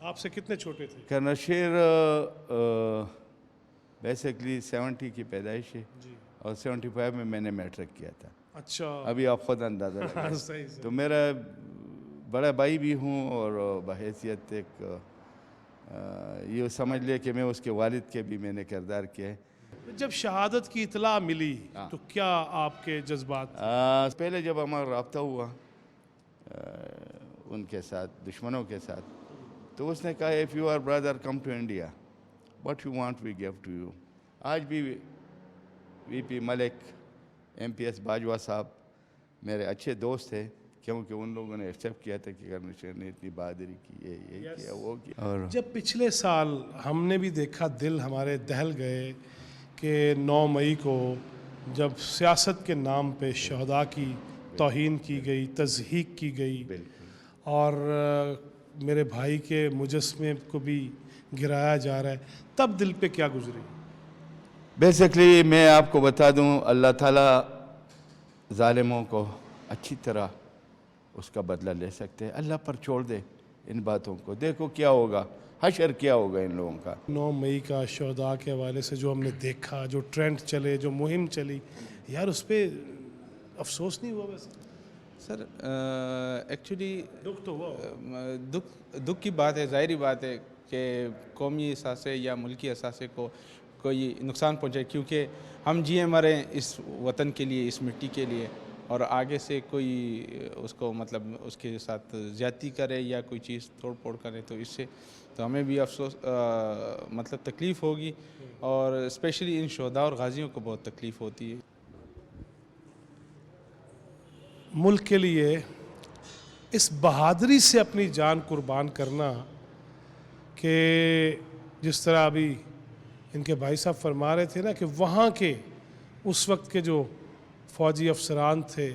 آپ سے کتنے چھوٹے تھے؟ کرنل شیر بیسکلی 70 کی پیدائش ہے جی اور 75 میں نے میٹرک کیا تھا. اچھا. ابھی آپ خود اندازہ لگائیں. صحیح تو میرا بڑا بھائی بھی ہوں اور بحیثیت ایک یہ سمجھ لے کہ میں اس کے والد کے بھی میں نے کردار کیا ہے. جب شہادت کی اطلاع ملی تو کیا آپ کے جذبات؟ پہلے جب ہمارا رابطہ ہوا ان کے ساتھ دشمنوں کے ساتھ تو اس نے کہا if you are brother come to India what you want we give to you. آج بھی وی پی ملک ایم پی ایس باجوہ صاحب میرے اچھے دوست تھے کیونکہ ان لوگوں نے ایکسیپٹ کیا تھا کہ کرنل شیر نے اتنی بہادری کی یہ کیا وہ کیا. اور جب پچھلے سال ہم نے بھی دیکھا دل ہمارے دہل گئے کہ 9 مئی کو جب سیاست کے نام پہ شہداء کی توہین کی گئی تضحیک کی گئی اور میرے بھائی کے مجسمے کو بھی گرایا جا رہا ہے تب دل پہ کیا گزری؟ بیسکلی میں آپ کو بتا دوں اللہ تعالیٰ ظالموں کو اچھی طرح اس کا بدلہ لے سکتے ہیں. اللہ پر چھوڑ دے ان باتوں کو. دیکھو کیا ہوگا حشر کیا ہوگا ان لوگوں کا. 9 مئی کا شہداء کے حوالے سے جو ہم نے دیکھا جو ٹرینڈ چلے جو مہم چلی یار اس پہ افسوس نہیں ہوا ویسے؟ سر ایکچولی دکھ تو ہوا. دکھ کی بات ہے. ظاہری بات ہے کہ قومی اثاثے یا ملکی اثاثے کو کوئی نقصان پہنچے کیونکہ ہم جیے مرے اس وطن کے لیے اس مٹی کے لیے اور آگے سے کوئی اس کو مطلب اس کے ساتھ زیادتی کرے یا کوئی چیز توڑ پھوڑ کرے تو اس سے تو ہمیں بھی افسوس مطلب تکلیف ہوگی اور اسپیشلی ان شہداء اور غازیوں کو بہت تکلیف ہوتی ہے. ملک کے لیے اس بہادری سے اپنی جان قربان کرنا کہ جس طرح ابھی ان کے بھائی صاحب فرما رہے تھے نا کہ وہاں کے اس وقت کے جو فوجی افسران تھے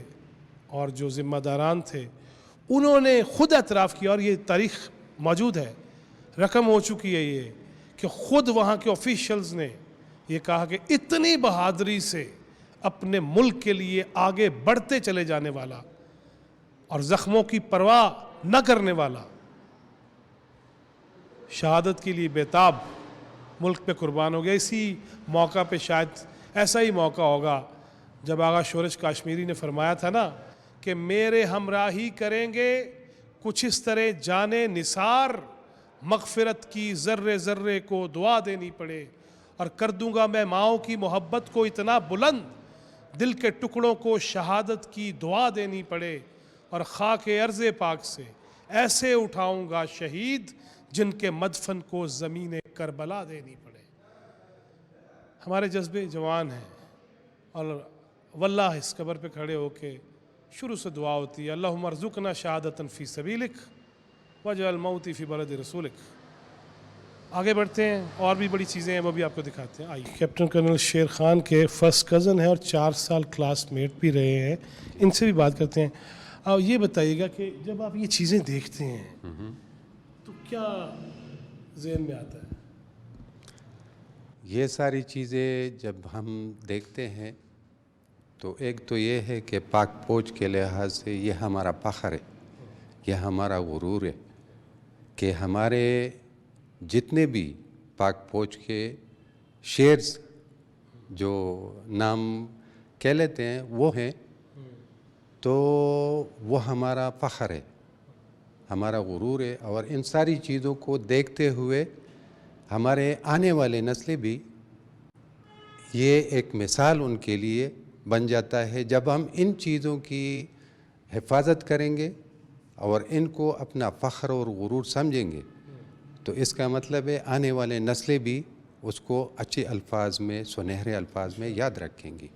اور جو ذمہ داران تھے انہوں نے خود اعتراف کیا اور یہ تاریخ موجود ہے رقم ہو چکی ہے یہ کہ خود وہاں کے آفیشلز نے یہ کہا کہ اتنی بہادری سے اپنے ملک کے لیے آگے بڑھتے چلے جانے والا اور زخموں کی پرواہ نہ کرنے والا شہادت کے لیے بیتاب ملک پہ قربان ہو گیا. اسی موقع پہ شاید ایسا ہی موقع ہوگا جب آغا شورش کاشمیری نے فرمایا تھا نا کہ میرے ہمراہی کریں گے کچھ اس طرح جانے نثار مغفرت کی ذرے ذرے کو دعا دینی پڑے اور کر دوں گا میں ماؤں کی محبت کو اتنا بلند دل کے ٹکڑوں کو شہادت کی دعا دینی پڑے اور خاک ارض پاک سے ایسے اٹھاؤں گا شہید جن کے مدفن کو زمین کربلا دینی پڑے. ہمارے جذبے جوان ہیں اور واللہ اس قبر پہ کھڑے ہو کے شروع سے دعا ہوتی ہے اللہم ارزقنا شہادتاً فی سبیلک واجعل موتی فی بلد رسولک. آگے بڑھتے ہیں اور بھی بڑی چیزیں ہیں وہ بھی آپ کو دکھاتے ہیں. آئیے. کیپٹن کرنل شیر خان کے فرسٹ کزن ہیں اور 4 سال کلاس میٹ بھی رہے ہیں ان سے بھی بات کرتے ہیں. اور یہ بتائیے گا کہ جب آپ یہ چیزیں دیکھتے ہیں تو کیا ذہن میں آتا ہے؟ یہ ساری چیزیں جب ہم دیکھتے ہیں تو ایک تو یہ ہے کہ پاک فوج کے لحاظ سے یہ ہمارا فخر ہے یہ ہمارا غرور ہے کہ ہمارے جتنے بھی پاک فوج کے شیرز جو نام کہہ لیتے ہیں وہ ہیں تو وہ ہمارا فخر ہے ہمارا غرور ہے. اور ان ساری چیزوں کو دیکھتے ہوئے ہمارے آنے والے نسلیں بھی یہ ایک مثال ان کے لیے بن جاتا ہے. جب ہم ان چیزوں کی حفاظت کریں گے اور ان کو اپنا فخر اور غرور سمجھیں گے تو اس کا مطلب ہے آنے والے نسلیں بھی اس کو اچھے الفاظ میں سنہرے الفاظ میں یاد رکھیں گی.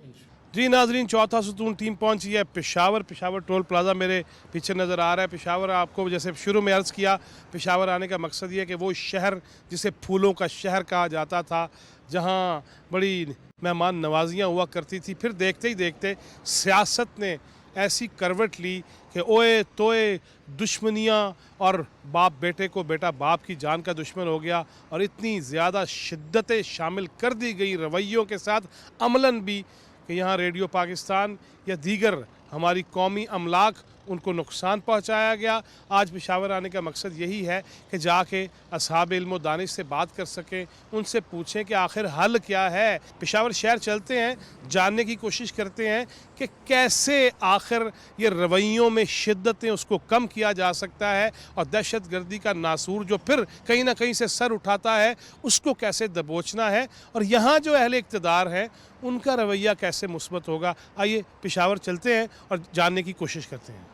جی ناظرین چوتھا ستون ٹیم پہنچی ہے پشاور ٹول پلازا میرے پیچھے نظر آ رہا ہے. پشاور آپ کو جیسے شروع میں عرض کیا پشاور آنے کا مقصد یہ ہے کہ وہ شہر جسے پھولوں کا شہر کہا جاتا تھا جہاں بڑی مہمان نوازیاں ہوا کرتی تھی پھر دیکھتے ہی دیکھتے سیاست نے ایسی کروٹ لی کہ اوئے توئے دشمنیاں اور باپ بیٹے کو بیٹا باپ کی جان کا دشمن ہو گیا اور اتنی زیادہ شدتیں شامل کر دی گئی رویوں کے ساتھ عملاً بھی کہ یہاں ریڈیو پاکستان یا دیگر ہماری قومی املاک ان کو نقصان پہنچایا گیا. آج پشاور آنے کا مقصد یہی ہے کہ جا کے اصحاب علم و دانش سے بات کر سکیں, ان سے پوچھیں کہ آخر حل کیا ہے. پشاور شہر چلتے ہیں, جاننے کی کوشش کرتے ہیں کہ کیسے آخر یہ رویوں میں شدتیں اس کو کم کیا جا سکتا ہے, اور دہشت گردی کا ناسور جو پھر کہیں نہ کہیں سے سر اٹھاتا ہے اس کو کیسے دبوچنا ہے, اور یہاں جو اہل اقتدار ہیں ان کا رویہ کیسے مثبت ہوگا. آئیے پشاور چلتے ہیں اور جاننے کی کوشش کرتے ہیں.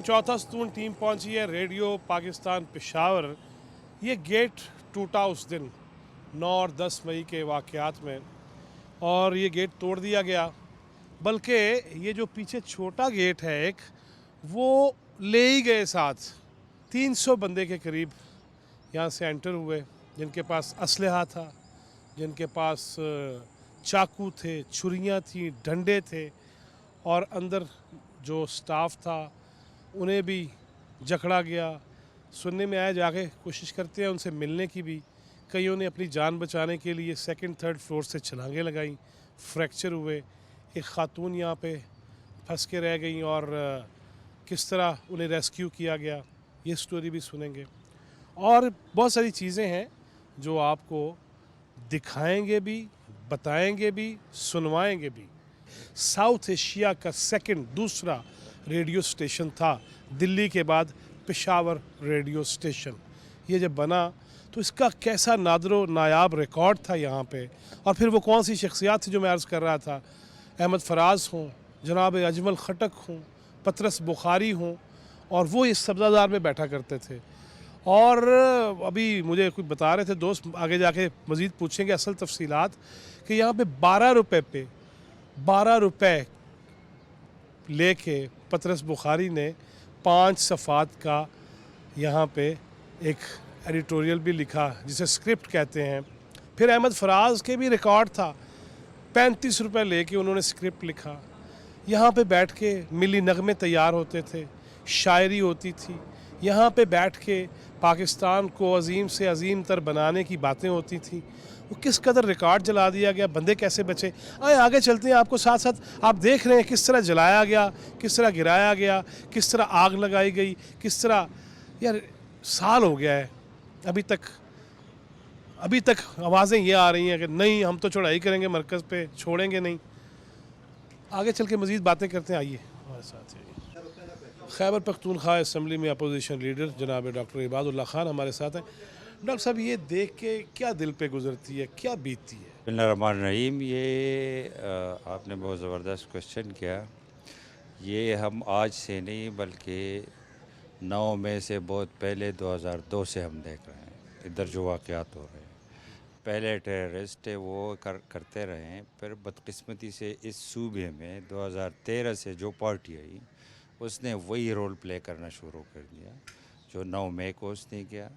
4 ستون ٹیم پہنچی ہے ریڈیو پاکستان پشاور. یہ گیٹ ٹوٹا اس دن 9 اور 10 مئی کے واقعات میں, اور یہ گیٹ توڑ دیا گیا. بلکہ یہ جو پیچھے چھوٹا گیٹ ہے ایک, وہ لے ہی گئے ساتھ. 300 بندے کے قریب یہاں سے انٹر ہوئے, جن کے پاس اسلحہ تھا, جن کے پاس چاقو تھے, چھریاں تھیں, ڈنڈے تھے, اور اندر جو سٹاف تھا انہیں بھی جکڑا گیا. سننے میں آیا, جا کے کوشش کرتے ہیں ان سے ملنے کی بھی. کئیوں نے اپنی جان بچانے کے لیے 2nd 3rd فلور سے چھلانگیں لگائیں, فریکچر ہوئے. ایک خاتون یہاں پہ پھنس کے رہ گئیں, اور کس طرح انہیں ریسکیو کیا گیا, یہ سٹوری بھی سنیں گے. اور بہت ساری چیزیں ہیں جو آپ کو دکھائیں گے بھی, بتائیں گے بھی, سنوائیں گے بھی. ساؤتھ ایشیا کا دوسرا ریڈیو سٹیشن تھا دلی کے بعد پشاور ریڈیو سٹیشن. یہ جب بنا تو اس کا کیسا نادر و نایاب ریکارڈ تھا یہاں پہ. اور پھر وہ کون سی شخصیات تھی جو میں عرض کر رہا تھا, احمد فراز ہوں, جناب اجمل خٹک ہوں, پطرس بخاری ہوں, اور وہ اس سبزہ زار میں بیٹھا کرتے تھے. اور ابھی مجھے کوئی بتا رہے تھے دوست, آگے جا کے مزید پوچھیں گے اصل تفصیلات, کہ یہاں پہ 12 روپے لے کے پطرس بخاری نے 5 صفحات کا یہاں پہ ایک ایڈیٹوریل بھی لکھا جسے اسکرپٹ کہتے ہیں. پھر احمد فراز کے بھی ریکارڈ تھا, 35 روپے لے کے انہوں نے اسکرپٹ لکھا. یہاں پہ بیٹھ کے ملی نغمے تیار ہوتے تھے, شاعری ہوتی تھی. یہاں پہ بیٹھ کے پاکستان کو عظیم سے عظیم تر بنانے کی باتیں ہوتی تھیں. وہ کس قدر ریکارڈ جلا دیا گیا, بندے کیسے بچے. آئے آگے چلتے ہیں, آپ کو ساتھ ساتھ آپ دیکھ رہے ہیں کس طرح جلایا گیا, کس طرح گرایا گیا, کس طرح آگ لگائی گئی, کس طرح. یار سال ہو گیا ہے, ابھی تک آوازیں یہ آ رہی ہیں کہ نہیں ہم تو چڑھائی کریں گے مرکز پہ, چھوڑیں گے نہیں. آگے چل کے مزید باتیں کرتے ہیں. آئیے ہمارے ساتھ. خیبر پختونخوا اسمبلی میں اپوزیشن لیڈر جناب ڈاکٹر عباد اللہ خان ہمارے ساتھ ہیں. ڈاکٹر صاحب, یہ دیکھ کے کیا دل پہ گزرتی ہے, کیا بیتتی ہے؟ بسم اللہ الرحمن الرحیم. یہ آپ نے بہت زبردست کوشچن کیا. یہ ہم آج سے نہیں بلکہ 9 مئی سے بہت پہلے 2002 سے ہم دیکھ رہے ہیں ادھر جو واقعات ہو رہے ہیں. پہلے ٹیررسٹ وہ کرتے رہے ہیں, پھر بدقسمتی سے اس صوبے میں 2013 سے جو پارٹی آئی اس نے وہی رول پلے کرنا شروع کر دیا جو 9 مئی کو اس نے کیا.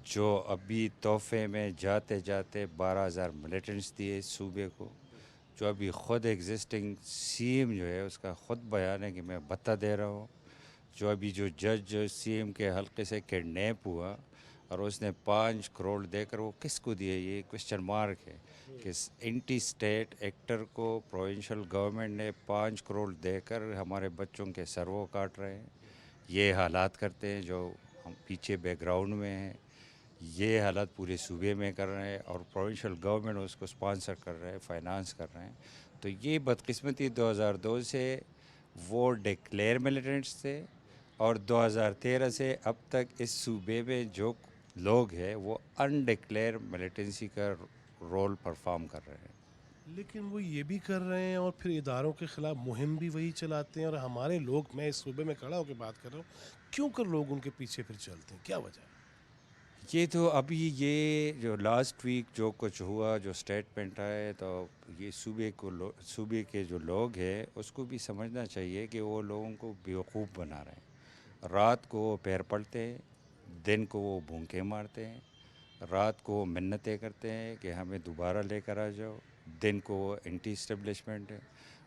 جو ابھی تحفے میں جاتے جاتے 12,000 ملیٹنٹس دیے اس صوبے کو, جو ابھی خود ایگزسٹنگ سی ایم جو ہے اس کا خود بیان ہے کہ میں بھتہ دے رہا ہوں. جو ابھی جو جج جو سی ایم کے حلقے سے کڈنیپ ہوا اور اس نے 5 کروڑ دے کر, وہ کس کو دیے, یہ کوشچن مارک ہے کہ اینٹی اسٹیٹ ایکٹر کو پروونشل گورنمنٹ نے 5 کروڑ دے کر ہمارے بچوں کے سر وہ کاٹ رہے ہیں. یہ حالات کرتے ہیں جو ہم پیچھے بیک گراؤنڈ میں ہیں. یہ حالات پورے صوبے میں کر رہے ہیں اور پروونشل گورنمنٹ اس کو سپانسر کر رہے ہیں, فائنانس کر رہے ہیں. تو یہ بدقسمتی 2002 سے وہ ڈکلیئر ملیٹنٹس تھے, اور 2013 سے اب تک اس صوبے میں جو لوگ ہیں وہ انڈکلیئر ملیٹنسی کا رول پرفارم کر رہے ہیں. لیکن وہ یہ بھی کر رہے ہیں اور پھر اداروں کے خلاف مہم بھی وہی چلاتے ہیں. اور ہمارے لوگ, میں اس صوبے میں کھڑا ہو کے بات کر رہا ہوں, کیوں کر لوگ ان کے پیچھے پھر چلتے ہیں, کیا وجہ ہے؟ یہ تو ابھی یہ جو لاسٹ ویک جو کچھ ہوا, جو اسٹیٹمنٹ آئے, تو یہ صوبے کے جو لوگ ہیں اس کو بھی سمجھنا چاہیے کہ وہ لوگوں کو بیوقوف بنا رہے ہیں. رات کو وہ پیر پڑتے ہیں, دن کو وہ بھونکے مارتے ہیں. رات کو وہ منتیں کرتے ہیں کہ ہمیں دوبارہ لے کر آ جاؤ, دن کو وہ اینٹی اسٹیبلشمنٹ ہے.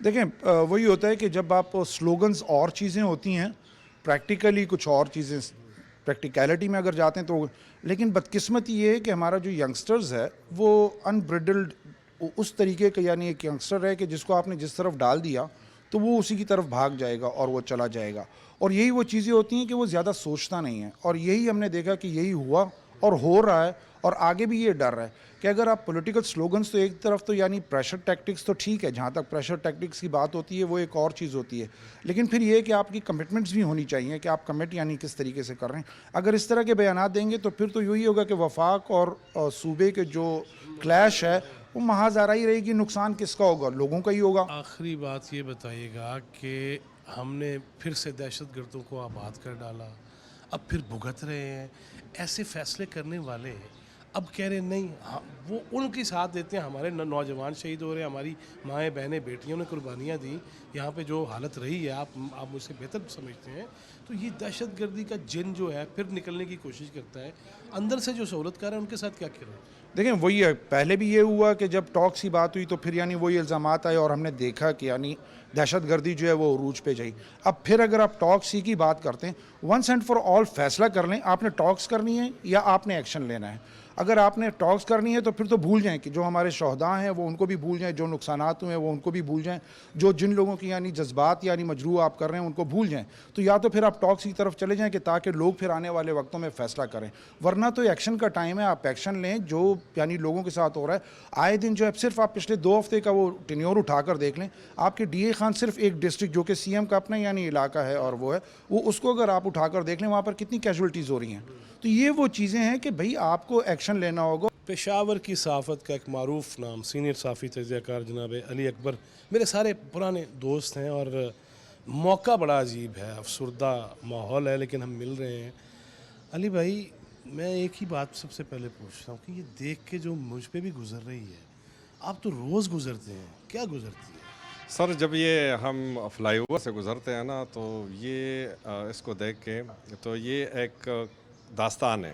دیکھیں وہی ہوتا ہے کہ جب آپ سلوگنز اور چیزیں ہوتی ہیں، پریکٹیکلی کچھ اور چیزیں، پریکٹیکلٹی میں اگر جاتے ہیں تو، لیکن بدقسمتی یہ ہے کہ ہمارا جو ینگسٹرز ہے وہ انبریڈلڈ اس طریقے کا، یعنی ایک ینگسٹر ہے کہ جس کو آپ نے جس طرف ڈال دیا تو وہ اسی کی طرف بھاگ جائے گا اور وہ چلا جائے گا، اور یہی وہ چیزیں ہوتی ہیں کہ وہ زیادہ سوچتا نہیں ہے، اور یہی ہم نے دیکھا کہ یہی ہوا اور ہو رہا ہے، اور آگے بھی یہ ڈر ہے کہ اگر آپ پولیٹیکل سلوگنز تو ایک طرف تو یعنی پریشر ٹیکٹکس تو ٹھیک ہے، جہاں تک پریشر ٹیکٹکس کی بات ہوتی ہے وہ ایک اور چیز ہوتی ہے، لیکن پھر یہ کہ آپ کی کمٹمنٹس بھی ہونی چاہیے کہ آپ کمٹ یعنی کس طریقے سے کر رہے ہیں۔ اگر اس طرح کے بیانات دیں گے تو پھر تو یہی ہوگا کہ وفاق اور صوبے کے جو کلیش ہے وہ محاذ آرائی رہے گی، نقصان کس کا ہوگا؟ لوگوں کا ہی ہوگا۔ آخری بات یہ بتائیے گا کہ ہم نے پھر سے دہشت گردوں کو آباد کر ڈالا، اب پھر بھگت رہے ہیں، ایسے فیصلے کرنے والے اب کہہ رہے نہیں، وہ ان کے ساتھ دیتے ہیں، ہمارے نوجوان شہید ہو رہے ہیں، ہماری مائیں بہنیں بیٹیوں نے قربانیاں دی، یہاں پہ جو حالت رہی ہے آپ مجھ سے بہتر سمجھتے ہیں، تو یہ دہشت گردی کا جن جو ہے پھر نکلنے کی کوشش کرتا ہے، اندر سے جو سہولت کار ہے ان کے ساتھ کیا کر رہے ہیں؟ دیکھیں وہی ہے، پہلے بھی یہ ہوا کہ جب ٹاکس کی بات ہوئی تو پھر یعنی وہی الزامات آئے اور ہم نے دیکھا کہ یعنی دہشت گردی جو ہے وہ عروج پہ جائی۔ اب پھر اگر آپ ٹاکس ہی کی بات کرتے ہیں، ونس اینڈ فار آل فیصلہ کر لیں، آپ نے ٹاکس کرنی ہے یا آپ نے ایکشن لینا ہے۔ اگر آپ نے ٹاکس کرنی ہے تو پھر تو بھول جائیں کہ جو ہمارے شہداء ہیں وہ ان کو بھی بھول جائیں، جو نقصانات ہوئے ہیں وہ ان کو بھی بھول جائیں، جو جن لوگوں کی یعنی جذبات یعنی مجروح آپ کر رہے ہیں ان کو بھول جائیں، تو یا تو پھر آپ ٹاکس کی طرف چلے جائیں کہ تاکہ لوگ پھر آنے والے وقتوں میں فیصلہ کریں، ورنہ تو ایکشن کا ٹائم ہے، آپ ایکشن لیں جو یعنی لوگوں کے ساتھ ہو رہا ہے۔ آئے دن جو ہے صرف آپ پچھلے 2 ہفتے کا وہ ٹینیور اٹھا کر دیکھ لیں، آپ کے ڈی اے خان صرف ایک ڈسٹرکٹ جو کہ سی ایم کا اپنا یعنی علاقہ ہے اور وہ ہے، وہ اس کو اگر آپ اٹھا کر دیکھ لیں وہاں پر کتنی کیجولٹیز ہو رہی ہیں، تو یہ وہ چیزیں ہیں کہ بھئی آپ کو ایکشن لینا ہوگا۔ پشاور کی صحافت کا ایک معروف نام، سینئر صحافی تجزیہ کار جناب علی اکبر، میرے سارے پرانے دوست ہیں، اور موقع بڑا عجیب ہے، افسردہ ماحول ہے لیکن ہم مل رہے ہیں۔ علی بھائی، میں ایک ہی بات سب سے پہلے پوچھتا ہوں کہ یہ دیکھ کے جو مجھ پہ بھی گزر رہی ہے، آپ تو روز گزرتے ہیں، کیا گزرتی ہے؟ سر جب یہ ہم فلائی اوور سے گزرتے ہیں نا تو یہ اس کو دیکھ کے تو یہ ایک داستان ہے،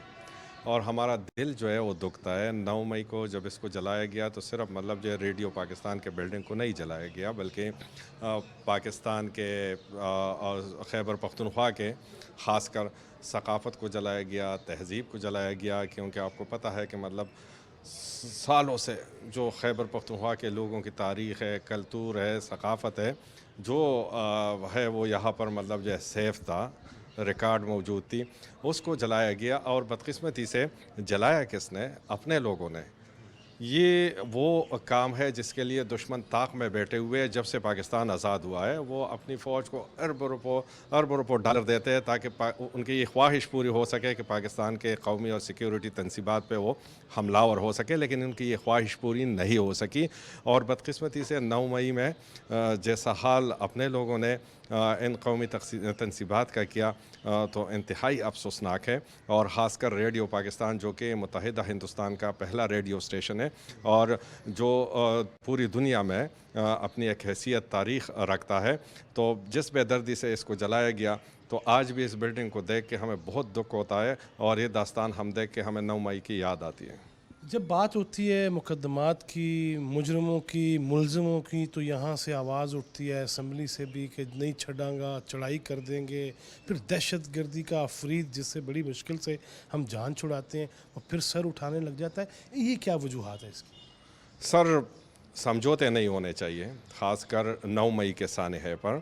اور ہمارا دل جو ہے وہ دکھتا ہے۔ 9 مئی کو جب اس کو جلایا گیا تو صرف مطلب جو ہے ریڈیو پاکستان کے بلڈنگ کو نہیں جلایا گیا، بلکہ پاکستان کے اور خیبر پختونخوا کے خاص کر ثقافت کو جلایا گیا، تہذیب کو جلایا گیا، کیونکہ آپ کو پتہ ہے کہ مطلب سالوں سے جو خیبر پختونخوا کے لوگوں کی تاریخ ہے، کلتور ہے، ثقافت ہے، جو ہے وہ یہاں پر مطلب جو ہے سیف تھا، ریکارڈ موجود تھی، اس کو جلایا گیا، اور بدقسمتی سے جلایا کس نے؟ اپنے لوگوں نے۔ یہ وہ کام ہے جس کے لیے دشمن طاق میں بیٹھے ہوئے، جب سے پاکستان آزاد ہوا ہے وہ اپنی فوج کو ارب روپوں ڈالر دیتے ہیں تاکہ ان کی یہ خواہش پوری ہو سکے کہ پاکستان کے قومی اور سیکیورٹی تنصیبات پہ وہ حملہ آور ہو سکے، لیکن ان کی یہ خواہش پوری نہیں ہو سکی، اور بدقسمتی سے 9 مئی میں جیسا حال اپنے لوگوں نے ان قومی تنصیبات کا کیا تو انتہائی افسوسناک ہے، اور خاص کر ریڈیو پاکستان جو کہ متحدہ ہندوستان کا پہلا ریڈیو اسٹیشن ہے، اور جو پوری دنیا میں اپنی ایک حیثیت تاریخ رکھتا ہے، تو جس بے دردی سے اس کو جلایا گیا تو آج بھی اس بلڈنگ کو دیکھ کے ہمیں بہت دکھ ہوتا ہے، اور یہ داستان ہم دیکھ کے ہمیں 9 مئی کی یاد آتی ہے۔ جب بات ہوتی ہے مقدمات کی، مجرموں کی، ملزموں کی، تو یہاں سے آواز اٹھتی ہے اسمبلی سے بھی کہ نہیں چھڑاں گا، چڑھائی کر دیں گے، پھر دہشت گردی کا افرید جس سے بڑی مشکل سے ہم جان چھڑاتے ہیں اور پھر سر اٹھانے لگ جاتا ہے، یہ کیا وجوہات ہے اس کی؟ سر سمجھوتے نہیں ہونے چاہیے، خاص کر 9 مئی کے سانحے پر۔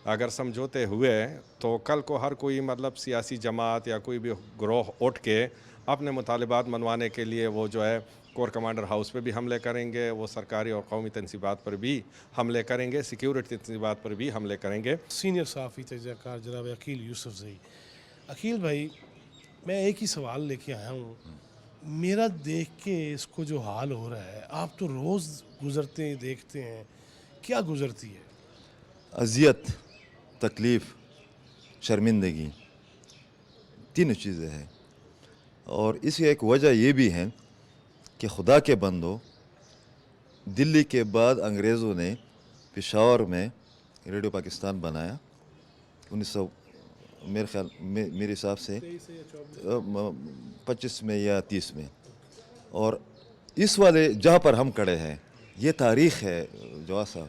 اگر سمجھوتے ہوئے تو کل کو ہر کوئی مطلب سیاسی جماعت یا کوئی بھی گروہ اٹھ کے اپنے مطالبات منوانے کے لیے وہ جو ہے کور کمانڈر ہاؤس پہ بھی حملے کریں گے، وہ سرکاری اور قومی تنصیبات پر بھی حملے کریں گے، سیکیورٹی تنصیبات پر بھی حملے کریں گے۔ سینئر صحافی تجزیہ کار جناب عقیل یوسف زئی، عقیل بھائی، میں ایک ہی سوال لے کے آیا ہوں، میرا دیکھ کے اس کو جو حال ہو رہا ہے، آپ تو روز گزرتے ہیں، دیکھتے ہیں، کیا گزرتی ہے؟ اذیت، تکلیف، شرمندگی، تینوں چیزیں ہیں، اور اس کی ایک وجہ یہ بھی ہے کہ خدا کے بندو، دلی کے بعد انگریزوں نے پشاور میں ریڈیو پاکستان بنایا 1900 میرے حساب سے 25 میں یا 30 میں، اور اس والے جہاں پر ہم کھڑے ہیں یہ تاریخ ہے جواز صاحب،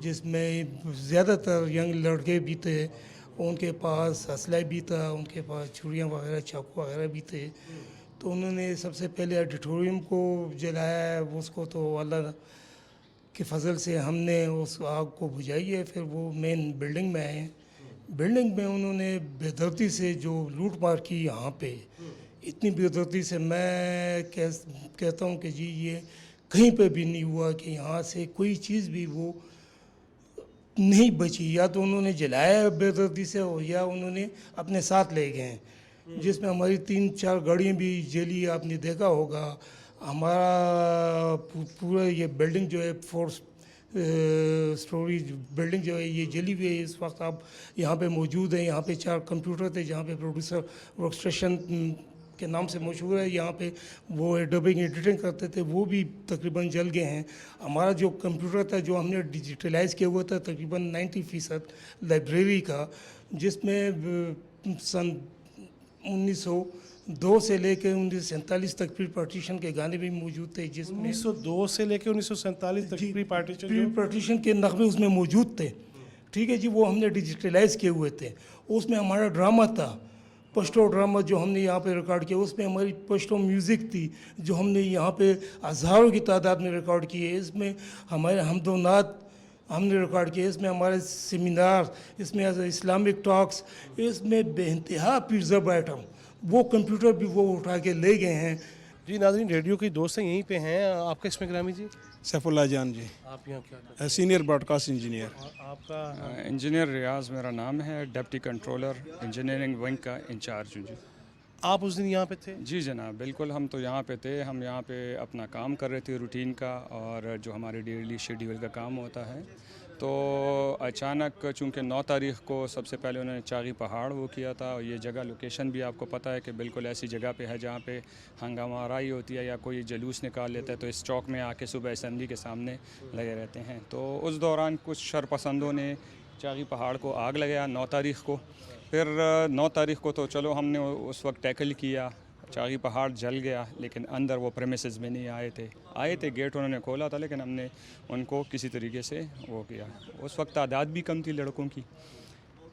جس میں زیادہ تر ینگ لڑکے بھی تھے، ان کے پاس اسلحہ بھی تھا، ان کے پاس چھریاں وغیرہ چاقو وغیرہ بھی تھے. تو انہوں نے سب سے پہلے آڈیٹوریم کو جلایا، اس کو تو اللہ کے فضل سے ہم نے اس آگ کو بجھائی ہے. پھر وہ مین بلڈنگ میں آئے. بلڈنگ میں انہوں نے بے دردی سے جو لوٹ مار کی یہاں پہ، اتنی بے دردی سے میں کہتا ہوں کہ جی یہ کہیں پہ بھی نہیں ہوا کہ یہاں سے کوئی چیز بھی وہ نہیں بچی. یا تو انہوں نے جلایا بے دردی سے یا انہوں نے اپنے ساتھ لے گئے ہیں، جس میں ہماری 3-4 گاڑیاں بھی جلی. آپ نے دیکھا ہوگا ہمارا پورا یہ بلڈنگ جو ہے 4 سٹوری بلڈنگ جو ہے یہ جلی ہوئی ہے. اس وقت آپ یہاں پہ موجود ہیں. یہاں پہ 4 کمپیوٹر تھے جہاں پہ پروڈیوسر ورک اسٹیشن کے نام سے مشہور ہے. یہاں پہ وہ ڈبنگ ایڈیٹنگ کرتے تھے، وہ بھی تقریباً جل گئے ہیں. ہمارا جو کمپیوٹر تھا جو ہم نے ڈیجیٹلائز کیا ہوا تھا تقریباً 90% لائبریری کا، جس میں سن 1902 سے لے کے 1947 تک پری پارٹیشن کے گانے بھی موجود تھے، جس میں 1902 سے لے کے 1947 تک پری پارٹیشن کے نغمے اس میں موجود تھے. ٹھیک ہے جی، وہ ہم نے ڈیجیٹلائز کیے ہوئے تھے. اس میں ہمارا ڈرامہ تھا، پشتو ڈرامہ جو ہم نے یہاں پہ ریکارڈ کیا. اس میں ہماری پشتو میوزک تھی جو ہم نے یہاں پہ ہزاروں کی تعداد میں ریکارڈ کی ہے. اس میں ہمارے حمد و نعت ہم نے ریکارڈ کیا. اس میں ہمارے سیمینار، اس میں اسلامک ٹاکس، اس میں بے انتہا پیرزب آئٹم. وہ کمپیوٹر بھی وہ اٹھا کے لے گئے ہیں. جی ناظرین، ریڈیو کی دوست ہیں یہیں پہ ہیں. آپ کا اسم گرامی جی؟ سیف اللہ جان جی، آپ یہاں کیا کرتے سینئر براڈ کاسٹ انجینئر. ہیں؟ آپ کا انجینئر ریاض میرا نام ہے، ڈپٹی کنٹرولر انجینئرنگ ونگ کا انچارج ہوں جی. آپ اس دن یہاں پہ تھے؟ جی جناب بالکل، ہم تو یہاں پہ تھے. ہم یہاں پہ اپنا کام کر رہے تھے روٹین کا، اور جو ہمارے ڈیلی شیڈیول کا کام ہوتا ہے. تو اچانک چونکہ 9 تاریخ کو سب سے پہلے انہوں نے چاغی پہاڑ وہ کیا تھا. اور یہ جگہ لوکیشن بھی آپ کو پتہ ہے کہ بالکل ایسی جگہ پہ ہے جہاں پہ ہنگامہ آرائی ہوتی ہے یا کوئی جلوس نکال لیتا ہے تو اس چوک میں آ کے صبح اسمبلی کے سامنے لگے رہتے ہیں. تو اس دوران کچھ شرپسندوں نے چاغی پہاڑ کو آگ لگایا 9 تاریخ کو. پھر 9 تاریخ کو تو چلو ہم نے اس وقت ٹیکل کیا، چاغی پہاڑ جل گیا، لیکن اندر وہ پریمیسز میں نہیں آئے تھے. گیٹ انہوں نے کھولا تھا لیکن ہم نے ان کو کسی طریقے سے وہ کیا. اس وقت تعداد بھی کم تھی لڑکوں کی.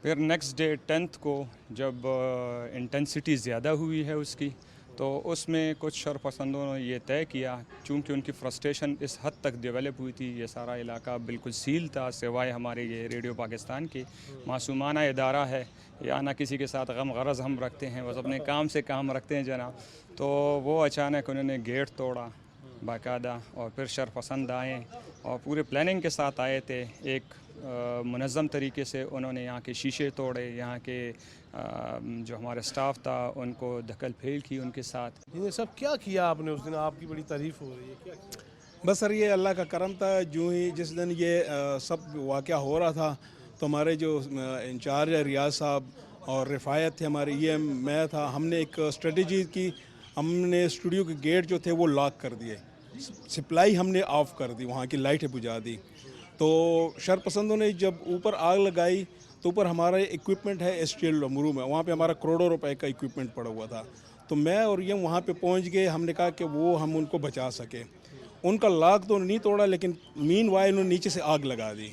پھر نیکسٹ ڈے 10th کو جب انٹینسٹی زیادہ ہوئی ہے اس کی، تو اس میں کچھ شرپسندوں نے یہ طے کیا، چونکہ ان کی فرسٹریشن اس حد تک ڈیولپ ہوئی تھی، یہ سارا علاقہ بالکل سیل تھا سوائے ہمارے یہ ریڈیو پاکستان کے. معصومانہ ادارہ ہے، یا نہ کسی کے ساتھ غم غرض ہم رکھتے ہیں، بس اپنے کام سے کام رکھتے ہیں جناب. تو وہ اچانک انہوں نے گیٹ توڑا باقاعدہ، اور پھر شرپسند آئے اور پورے پلاننگ کے ساتھ آئے تھے. ایک منظم طریقے سے انہوں نے یہاں کے شیشے توڑے، یہاں کے جو ہمارا سٹاف تھا ان کو دھکل پھیل کی ان کے ساتھ. یہ سب کیا کیا آپ نے اس دن؟ آپ کی بڑی تعریف ہو رہی ہے، کیا کیا؟ بس سر یہ اللہ کا کرم تھا. جو ہی جس دن یہ سب واقعہ ہو رہا تھا تو ہمارے جو انچارج ہے ریاض صاحب اور رفایت تھے ہمارے، یہ میں تھا، ہم نے ایک اسٹریٹجی کی. ہم نے اسٹوڈیو کے گیٹ جو تھے وہ لاک کر دیے، سپلائی ہم نے آف کر دی، وہاں کی لائٹیں بجھا دی. تو شرپسندوں نے جب اوپر آگ لگائی تو اوپر ہمارا ایکوپمنٹ ہے STL امرو میں، وہاں پہ ہمارا کروڑوں روپے کا ایکوپمنٹ پڑا ہوا تھا. تو میں اور یہ وہاں پہ پہنچ گئے. ہم نے کہا کہ وہ ہم ان کو بچا سکے. ان کا لاک تو نہیں توڑا، لیکن مین وائل انہوں نے نیچے سے آگ لگا دی.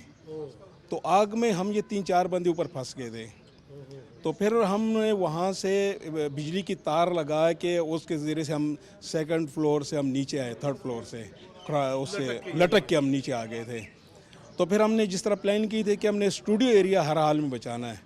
تو آگ میں ہم یہ 3-4 بندے اوپر پھنس گئے تھے. تو پھر ہم نے وہاں سے بجلی کی تار لگا کے اس کے ذریعے سے ہم 2nd فلور سے ہم نیچے آئے، 3rd فلور سے اس سے لٹک کے ہم نیچے آ گئے تھے. تو پھر ہم نے جس طرح پلان کی تھی کہ ہم نے اسٹوڈیو ایریا ہر حال میں بچانا ہے.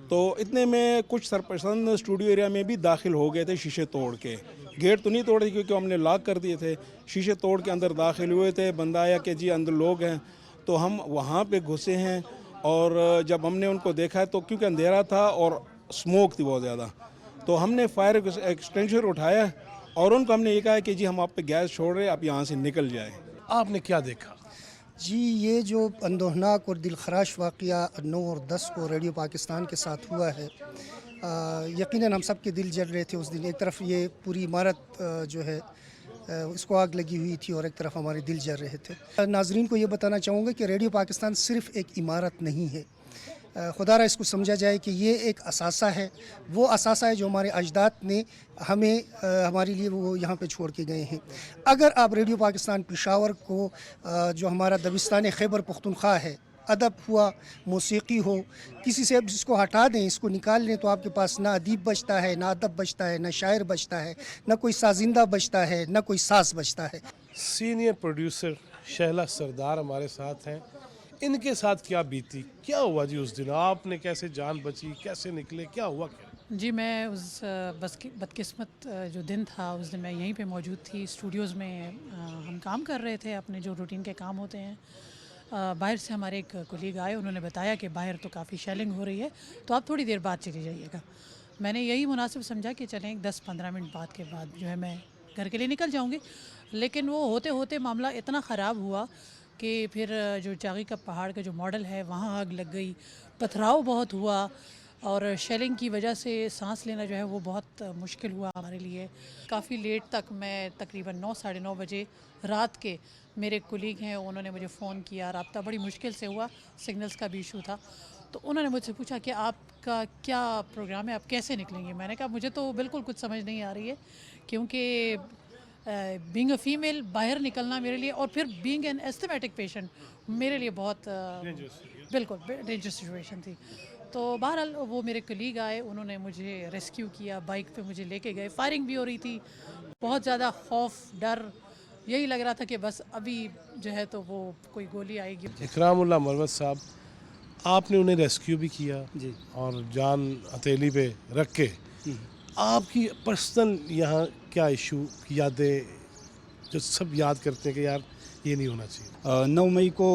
تو اتنے میں کچھ سرپسند اسٹوڈیو ایریا میں بھی داخل ہو گئے تھے شیشے توڑ کے. گیٹ تو نہیں توڑے کیونکہ ہم نے لاک کر دیے تھے. شیشے توڑ کے اندر داخل ہوئے تھے. بندہ آیا کہ جی اندر لوگ ہیں. تو ہم وہاں پہ گھسے ہیں، اور جب ہم نے ان کو دیکھا تو کیونکہ اندھیرا تھا اور اسموک تھی بہت زیادہ، تو ہم نے فائر ایکسٹینشر اٹھایا اور ان کو ہم نے یہ کہا کہ جی ہم آپ پہ گیس چھوڑ رہے ہیں، آپ یہاں سے نکل جائیں. آپ نے کیا دیکھا؟ جی یہ جو اندوہناک اور دلخراش واقعہ 9 اور 10 کو ریڈیو پاکستان کے ساتھ ہوا ہے، یقیناً ہم سب کے دل جل رہے تھے اس دن. ایک طرف یہ پوری عمارت جو ہے اس کو آگ لگی ہوئی تھی اور ایک طرف ہمارے دل جل رہے تھے. ناظرین کو یہ بتانا چاہوں گا کہ ریڈیو پاکستان صرف ایک عمارت نہیں ہے. خدا را اس کو سمجھا جائے کہ یہ ایک اثاثہ ہے، وہ اثاثہ ہے جو ہمارے اجداد نے ہمیں ہمارے لیے وہ یہاں پہ چھوڑ کے گئے ہیں. اگر آپ ریڈیو پاکستان پشاور کو جو ہمارا دبستان خیبر پختونخوا ہے ادب ہوا، موسیقی ہو، کسی سے اس کو ہٹا دیں، اس کو نکال لیں تو آپ کے پاس نہ ادیب بچتا ہے، نہ ادب بچتا ہے، نہ شاعر بچتا ہے، نہ کوئی سازندہ بچتا ہے، نہ کوئی ساز بچتا ہے۔ سینئر پروڈیوسر شہلا سردار ہمارے ساتھ ہیں، ان کے ساتھ کیا بیتی، کیا ہوا جی اس دن، آپ نے کیسے جان بچی، کیسے نکلے، کیا ہوا کیا؟ جی میں اس بدقسمت جو دن تھا اس دن میں یہیں پہ موجود تھی، اسٹوڈیوز میں ہم کام کر رہے تھے، اپنے جو روٹین کے کام ہوتے ہیں۔ باہر سے ہمارے ایک کولیگ آئے، انہوں نے بتایا کہ باہر تو کافی شیلنگ ہو رہی ہے، تو آپ تھوڑی دیر بعد چلی جائیے گا۔ میں نے یہی مناسب سمجھا کہ چلیں 10-15 منٹ بعد کے بعد جو ہے میں گھر کے لیے نکل جاؤں گی، لیکن وہ ہوتے ہوتے معاملہ اتنا خراب ہوا کہ پھر جو چاغی کا پہاڑ کا جو ماڈل ہے وہاں آگ لگ گئی، پتھراؤ بہت ہوا، اور شیلنگ کی وجہ سے سانس لینا جو ہے وہ بہت مشکل ہوا ہمارے لیے۔ کافی لیٹ تک میں تقریباً 9-9:30 بجے رات کے میرے کولیگ ہیں، انہوں نے مجھے فون کیا، رابطہ بڑی مشکل سے ہوا، سگنلز کا بھی ایشو تھا، تو انہوں نے مجھ سے پوچھا کہ آپ کا کیا پروگرام ہے، آپ کیسے نکلیں گے؟ میں نے کہا مجھے تو بالکل کچھ سمجھ نہیں آ رہی ہے، کیونکہ بینگ اے فیمیل باہر نکلنا میرے لیے، اور پھر بینگ این ایسٹمیٹک پیشنٹ میرے لیے بہت بالکل ڈینجرس سچویشن تھی۔ تو بہرحال وہ میرے کلیگ آئے، انہوں نے مجھے ریسکیو کیا، بائک پہ مجھے لے کے گئے، فائرنگ بھی ہو رہی تھی، بہت زیادہ خوف، ڈر، یہی لگ رہا تھا کہ بس ابھی جو ہے تو وہ کوئی گولی آئے گی۔ اکرام اللہ مروت صاحب، آپ نے انہیں ریسکیو بھی کیا جی، اور جان ہتھیلی پہ رکھ کے، آپ کی پرسنل یہاں کیا ایشو یادیں جو سب یاد کرتے ہیں کہ یار یہ نہیں ہونا چاہیے؟ 9 مئی کو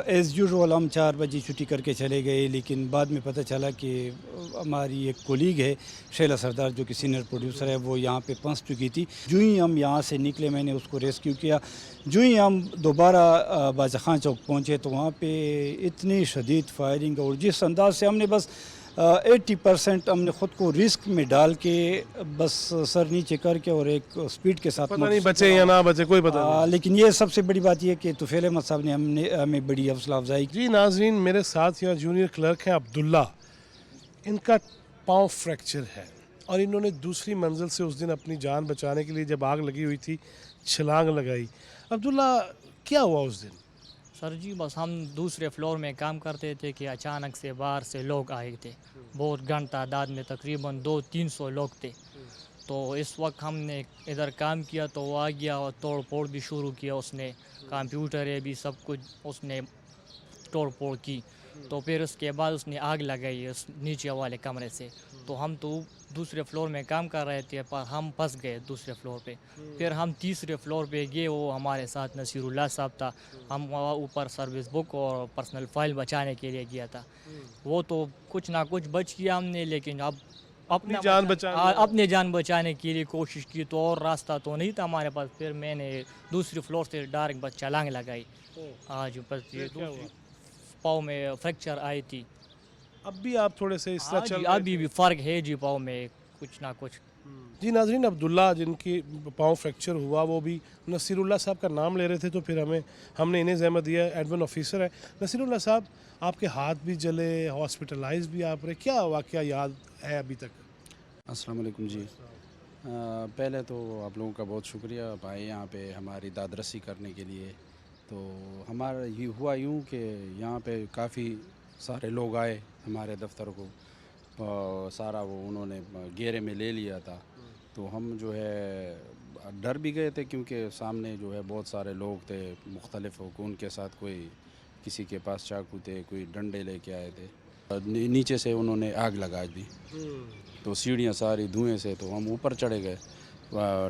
ایز یوزول ہم 4 بجے چھٹی کر کے چلے گئے، لیکن بعد میں پتہ چلا کہ ہماری ایک کولیگ ہے شہلا سردار جو کہ سینئر پروڈیوسر ہے، وہ یہاں پہ پہنچ چکی تھی۔ جو ہی ہم یہاں سے نکلے میں نے اس کو ریسکیو کیا، جو ہی ہم دوبارہ باجا خان چوک پہنچے تو وہاں پہ اتنی شدید فائرنگ، اور جس انداز سے ہم نے بس 80% ہم نے خود کو رسک میں ڈال کے بس سر نیچے کر کے اور ایک سپیڈ کے ساتھ، پتہ نہیں بچے یا نہ بچے، کوئی پتہ نہیں، لیکن یہ سب سے بڑی بات یہ کہ طفیل احمد صاحب نے ہمیں بڑی حوصلہ افزائی کی۔ جی ناظرین، میرے ساتھ یہاں جونیئر کلرک ہیں عبداللہ، ان کا پاؤں فریکچر ہے، اور انہوں نے دوسری منزل سے اس دن اپنی جان بچانے کے لیے جب آگ لگی ہوئی تھی چھلانگ لگائی۔ عبداللہ کیا ہوا اس دن؟ سر جی بس ہم دوسرے فلور میں کام کرتے تھے کہ اچانک سے باہر سے لوگ آئے تھے، بہت گھن تعداد میں، تقریباً 200-300 لوگ تھے۔ تو اس وقت ہم نے ادھر کام کیا تو وہ آ گیا اور توڑ پھوڑ بھی شروع کیا، اس نے کمپیوٹر ہے بھی سب کچھ اس نے توڑ پھوڑ کی۔ تو پھر اس کے بعد اس نے آگ لگائی اس نیچے والے کمرے سے، تو ہم تو دوسرے فلور میں کام کر رہے تھے پر ہم پھنس گئے دوسرے فلور پہ۔ پھر ہم تیسرے فلور پہ گئے، وہ ہمارے ساتھ نصیر اللہ صاحب تھا، ہم وہاں اوپر سروس بک اور پرسنل فائل بچانے کے لیے گیا تھا۔ وہ تو کچھ نہ کچھ بچ گیا ہم نے، لیکن اب اپنی جان بچانے کے لیے کوشش کی تو اور راستہ تو نہیں تھا ہمارے پاس، پھر میں نے دوسری فلور سے ڈائریکٹ بس چھلانگ لگائی۔ آج بس یہ پاؤں میں فریکچر آئی تھی، اب بھی آپ تھوڑے سے اس طرح چل رہے تھے؟ ابھی بھی فرق ہے جی پاؤں میں کچھ نہ کچھ۔ جی ناظرین، عبداللہ جن کی پاؤں فریکچر ہوا وہ بھی نصیر اللہ صاحب کا نام لے رہے تھے، تو پھر ہم نے انہیں زحمت دیا، ایڈمن آفیسر ہے نصیر اللہ صاحب، آپ کے ہاتھ بھی جلے، ہاسپٹلائز بھی آپ رہے، کیا واقعہ یاد ہے ابھی تک؟ السلام علیکم جی، پہلے تو آپ لوگوں کا بہت شکریہ، آپ آئے یہاں پہ ہماری داد رسی کرنے کے لیے۔ تو ہمارا یہ ہوا یوں کہ یہاں پہ کافی سارے لوگ آئے ہمارے دفتر کو، سارا وہ انہوں نے گھیرے میں لے لیا تھا، تو ہم جو ہے ڈر بھی گئے تھے کیونکہ سامنے جو ہے بہت سارے لوگ تھے مختلف، ان کے ساتھ کوئی کسی کے پاس چاقو تھے، کوئی ڈنڈے لے کے آئے تھے، نیچے سے انہوں نے آگ لگا دی، تو سیڑھیاں ساری دھوئیں سے، تو ہم اوپر چڑھے گئے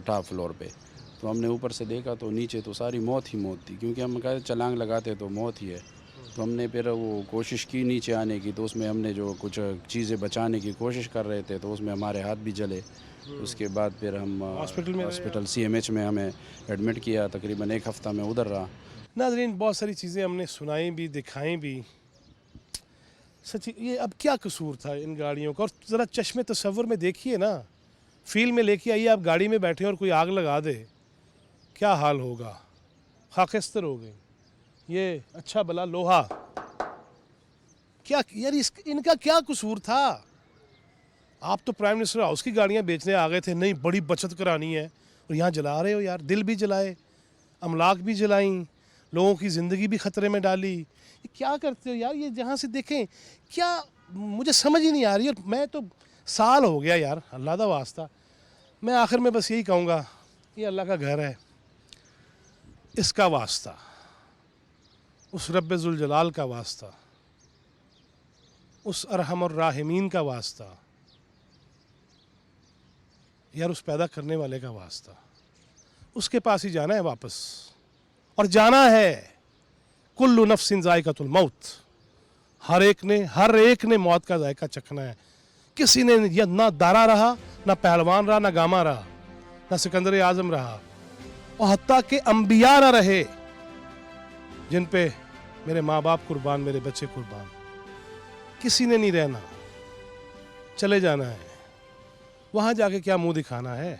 ٹاپ فلور پہ، تو ہم نے اوپر سے دیکھا تو نیچے تو ساری موت ہی موت تھی، کیونکہ ہم کہتے چھلانگ لگاتے تو موت ہی ہے۔ تو ہم نے پھر وہ کوشش کی نیچے آنے کی، تو اس میں ہم نے جو کچھ چیزیں بچانے کی کوشش کر رہے تھے تو اس میں ہمارے ہاتھ بھی جلے۔ اس کے بعد پھر ہم ہاسپٹل CMH میں ہمیں ایڈمٹ کیا، تقریباً 1 ہفتہ میں ادھر رہا۔ ناظرین، بہت ساری چیزیں ہم نے سنائیں بھی، دکھائیں بھی، سچی یہ اب کیا قصور تھا ان گاڑیوں کا؟ اور ذرا چشم تصور میں دیکھیے نا، فیل میں لے کے آئیے، آپ گاڑی میں بیٹھے اور کوئی آگ لگا دے، کیا حال ہوگا؟ خاکستر ہو گئے یہ، اچھا بلا لوہا، کیا یار ان کا کیا قصور تھا؟ آپ تو پرائم منسٹر ہاؤس کی گاڑیاں بیچنے آ گئے تھے، نہیں بڑی بچت کرانی ہے، اور یہاں جلا رہے ہو یار، دل بھی جلائے، املاک بھی جلائیں، لوگوں کی زندگی بھی خطرے میں ڈالی، کیا کرتے ہو یار, یہ جہاں سے دیکھیں کیا مجھے سمجھ ہی نہیں آ رہی. اور میں تو سال ہو گیا یار, اللہ دا واسطہ, میں آخر میں بس یہی کہوں گا, یہ اللہ کا گھر ہے, اس کا واسطہ, اس رب ذوالجلال کا واسطہ, اس ارحم الراحمین کا واسطہ, یار اس پیدا کرنے والے کا واسطہ, اس کے پاس ہی جانا ہے واپس. اور جانا ہے, کل نفس ذائقۃ الموت, ہر ایک نے موت کا ذائقہ چکھنا ہے. کسی نے نہ دارا رہا, نہ پہلوان رہا, نہ گاما رہا, نہ سکندر اعظم رہا, اور حتیٰ کہ انبیاء نہ رہے جن پہ میرے ماں باپ قربان, میرے بچے قربان. کسی نے نہیں رہنا, چلے جانا ہے. وہاں جا کے کیا منہ دکھانا ہے؟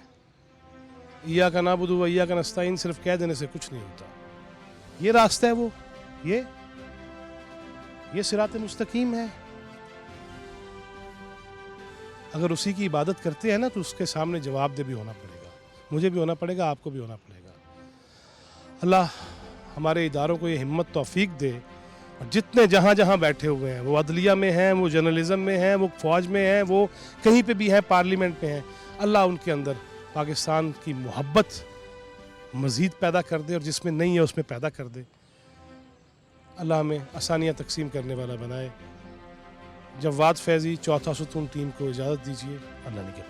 ایاک نعبد و ایاک نستعین صرف کہہ دینے سے کچھ نہیں ہوتا. یہ راستہ ہے وہ, یہ صراط مستقیم ہے. اگر اسی کی عبادت کرتے ہیں نا تو اس کے سامنے جواب دہ بھی ہونا پڑے گا. مجھے بھی ہونا پڑے گا, آپ کو بھی ہونا پڑے گا. اللہ ہمارے اداروں کو یہ ہمت توفیق دے, اور جتنے جہاں بیٹھے ہوئے ہیں, وہ عدلیہ میں ہیں, وہ جرنلزم میں ہیں, وہ فوج میں ہیں, وہ کہیں پہ بھی ہیں, پارلیمنٹ میں ہیں, اللہ ان کے اندر پاکستان کی محبت مزید پیدا کر دے, اور جس میں نہیں ہے اس میں پیدا کر دے. اللہ ہمیں آسانیاں تقسیم کرنے والا بنائے. جواد فیضی, چوتھا ستون ٹیم کو اجازت دیجیے. اللہ نے کے